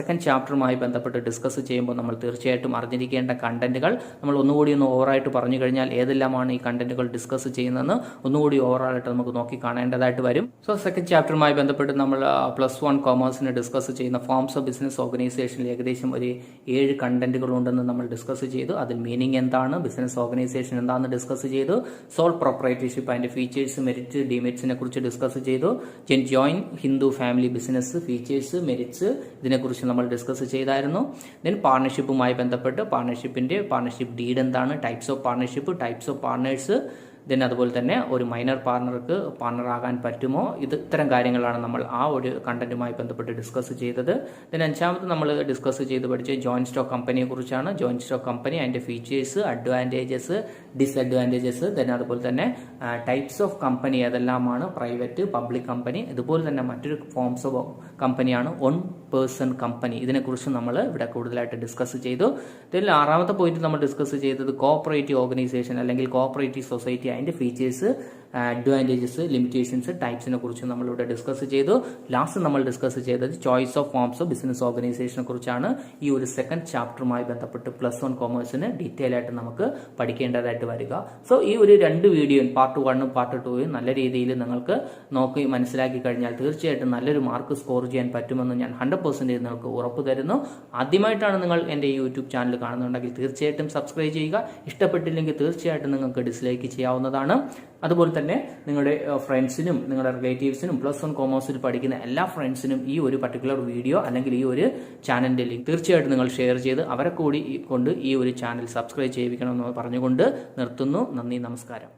സെക്കൻഡ് ചാപ്റ്ററുമായി ബന്ധപ്പെട്ട് ഡിസ്കസ് ചെയ്യുമ്പോൾ നമ്മൾ തീർച്ചയായും തീർച്ചയായിട്ടും അറിഞ്ഞിരിക്കേണ്ട കണ്ടന്റുകൾ. നമ്മൾ ഒന്നുകൂടി ഓവറായിട്ട് പറഞ്ഞു കഴിഞ്ഞാൽ ഏതെല്ലാമാണ് ഈ കണ്ടന്റുകൾ ഡിസ്കസ് ചെയ്യുന്നതെന്ന് ഒന്നുകൂടി ഓവറായിട്ട് നമുക്ക് നോക്കി കാണേണ്ടതായിട്ട് വരും. സോ സെക്കൻഡ് ചാപ്റ്ററുമായി ബന്ധപ്പെട്ട് നമ്മൾ +1 കോമേഴ്സിന് ഡിസ്കസ് ചെയ്യുന്ന ഫോംസ് ഓഫ് ബിസിനസ് ഓർഗനൈസേഷനിൽ ഏകദേശം ഒരു 7 കണ്ടന്റുകൾ ഉണ്ടെന്ന് നമ്മൾ ഡിസ്കസ് ചെയ്തു. അതിൽ മീനിങ് എന്താണ്, ബിസിനസ് ഓർഗനൈസേഷൻ എന്താണെന്ന് ഡിസ്കസ് ചെയ്തു, സോൾ പ്രൊപ്പറേറ്റർഷിപ്പ് അതിന്റെ ഫീച്ചേഴ്സ്, മെറിറ്റ്, ഡിമെറിറ്റ്സിനെ കുറിച്ച് ഡിസ്കസ് ചെയ്തു. Join Hindu family business, features, merits ഇതിനെക്കുറിച്ച് നമ്മൾ ഡിസ്കസ് ചെയ്തായിരുന്നു. ദെൻ പാർട്ണർഷിപ്പുമായി ബന്ധപ്പെട്ട് പാർട്ണർഷിപ്പ് ഡീഡ് എന്താണ്, types of partnership, types of partners, then അതുപോലെ തന്നെ ഒരു മൈനർ പാർട്ണർക്ക് പാർട്ണറാകാൻ പറ്റുമോ, ഇത്തരം കാര്യങ്ങളാണ് നമ്മൾ ആ ഒരു കണ്ടന്റുമായി ബന്ധപ്പെട്ട് ഡിസ്കസ് ചെയ്തത്. ദെൻ അഞ്ചാമത് നമ്മൾ ഡിസ്കസ് ചെയ്ത് പഠിച്ച ജോയിന്റ് സ്റ്റോക്ക് കമ്പനിയെ കുറിച്ചാണ്. ജോയിന്റ് സ്റ്റോക്ക് കമ്പനി അതിന്റെ ഫീച്ചേഴ്സ്, അഡ്വാൻറ്റേജസ്, ഡിസ്അഡ്വാൻറ്റേജസ്, ദെൻ അതുപോലെ തന്നെ ടൈപ്സ് ഓഫ് കമ്പനി ഏതെല്ലാമാണ്, പ്രൈവറ്റ്, പബ്ലിക് കമ്പനി, ഇതുപോലെ തന്നെ മറ്റൊരു ഫോംസ് ഓഫ് കമ്പനിയാണ് വൺ പേഴ്സൺ കമ്പനി. ഇതിനെക്കുറിച്ച് നമ്മൾ ഇവിടെ കൂടുതലായിട്ട് ഡിസ്കസ് ചെയ്തു. ഇതിൽ ആറാമത്തെ പോയിന്റ് നമ്മൾ ഡിസ്കസ് ചെയ്തത് കോഓപ്പറേറ്റീവ് ഓർഗനൈസേഷൻ അല്ലെങ്കിൽ കോഓപ്പറേറ്റീവ് സൊസൈറ്റി അതിന്റെ ഫീച്ചേഴ്സ്, അഡ്വാൻറ്റേജസ്, ലിമിറ്റേഷൻസ്, ടൈപ്സിനെ കുറിച്ച് നമ്മളിവിടെ ഡിസ്കസ് ചെയ്തു. ലാസ്റ്റ് നമ്മൾ ഡിസ്കസ് ചെയ്തത് choice of forms of business ഓർഗനൈസേഷനെ കുറിച്ചാണ്. ഈ ഒരു സെക്കൻഡ് ചാപ്റ്ററുമായി ബന്ധപ്പെട്ട് +1 കോമേഴ്സിന് ഡീറ്റെയിൽ ആയിട്ട് നമുക്ക് പഠിക്കേണ്ടതായിട്ട് വരിക. സോ ഈ ഒരു 2 വീഡിയോയും പാർട്ട് 1ഉം പാർട്ട് 2ഉം നല്ല രീതിയിൽ നിങ്ങൾക്ക് നോക്കി മനസ്സിലാക്കി കഴിഞ്ഞാൽ തീർച്ചയായിട്ടും നല്ലൊരു മാർക്ക് സ്കോർ ചെയ്യാൻ പറ്റുമെന്ന് ഞാൻ 100% നിങ്ങൾക്ക് ഉറപ്പ് തരുന്നു. ആദ്യമായിട്ടാണ് നിങ്ങൾ എൻ്റെ യൂട്യൂബ് ചാനൽ കാണുന്നുണ്ടെങ്കിൽ തീർച്ചയായിട്ടും സബ്സ്ക്രൈബ് ചെയ്യുക. ഇഷ്ടപ്പെട്ടില്ലെങ്കിൽ തീർച്ചയായിട്ടും നിങ്ങൾക്ക് ഡിസ്ലൈക്ക് ചെയ്യാവുന്നതാണ്. അതുപോലെ തന്നെ നിങ്ങളുടെ ഫ്രണ്ട്സിനും നിങ്ങളുടെ റിലേറ്റീവ്സിനും +1 കോമേഴ്സിൽ പഠിക്കുന്ന എല്ലാ ഫ്രണ്ട്സിനും ഈ ഒരു പർട്ടിക്കുലർ വീഡിയോ അല്ലെങ്കിൽ ഈ ഒരു ചാനലിന്റെ ലിങ്ക് തീർച്ചയായിട്ടും നിങ്ങൾ ഷെയർ ചെയ്ത് അവരെ കൂടി കൊണ്ട് ഈ ഒരു ചാനൽ സബ്സ്ക്രൈബ് ചെയ്യിപ്പിക്കണമെന്ന് പറഞ്ഞുകൊണ്ട് നിർത്തുന്നു. നന്ദി, നമസ്കാരം.